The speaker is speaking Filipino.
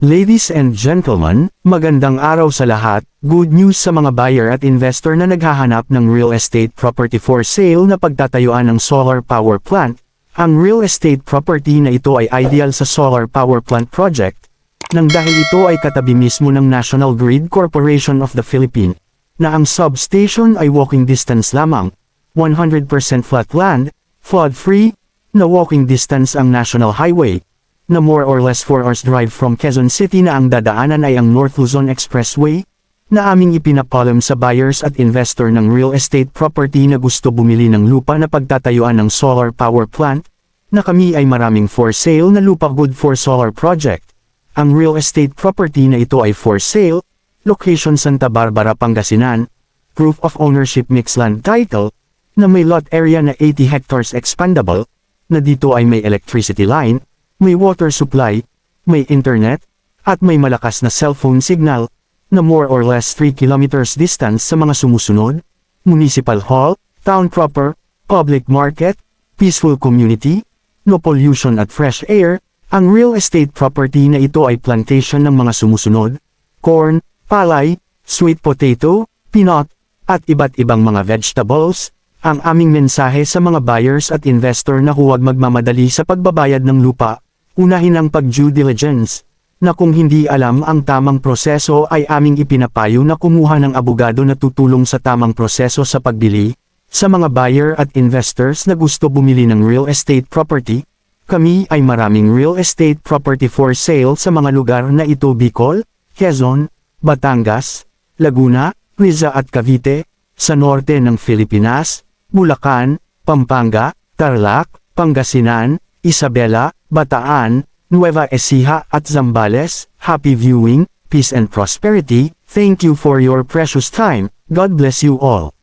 Ladies and gentlemen, magandang araw sa lahat. Good news sa mga buyer at investor na naghahanap ng real estate property for sale na pagtatayuan ng solar power plant. Ang real estate property na ito ay ideal sa solar power plant project, nang dahil ito ay katabi mismo ng National Grid Corporation of the Philippines, na ang substation ay walking distance lamang, 100% flat land, flood-free, na walking distance ang National Highway, na more or less 4 hours drive from Quezon City na ang dadaanan ay ang North Luzon Expressway, na aming ipinapalam sa buyers at investor ng real estate property na gusto bumili ng lupa na pagtatayuan ng solar power plant, na kami ay maraming for sale na lupa good for solar project. Ang real estate property na ito ay for sale, location Santa Barbara, Pangasinan, proof of ownership mixed land title, na may lot area na 80 hectares expandable, na dito ay may electricity line, may water supply, may internet, at may malakas na cellphone signal, na more or less 3 kilometers distance sa mga sumusunod, municipal hall, town proper, public market, peaceful community, no pollution at fresh air. Ang real estate property na ito ay plantation ng mga sumusunod, corn, palay, sweet potato, peanut, at iba't ibang mga vegetables. Ang aming mensahe sa mga buyers at investor na huwag magmamadali sa pagbabayad ng lupa. Unahin ang pag-due diligence, na kung hindi alam ang tamang proseso ay aming ipinapayo na kumuha ng abogado na tutulong sa tamang proseso sa pagbili. Sa mga buyer at investors na gusto bumili ng real estate property, kami ay maraming real estate property for sale sa mga lugar na ito: Bicol, Quezon, Batangas, Laguna, Rizal at Cavite, sa norte ng Pilipinas, Bulacan, Pampanga, Tarlac, Pangasinan, Isabela, Bataan, Nueva Ecija at Zambales. Happy viewing, peace and prosperity. Thank you for your precious time. God bless you all.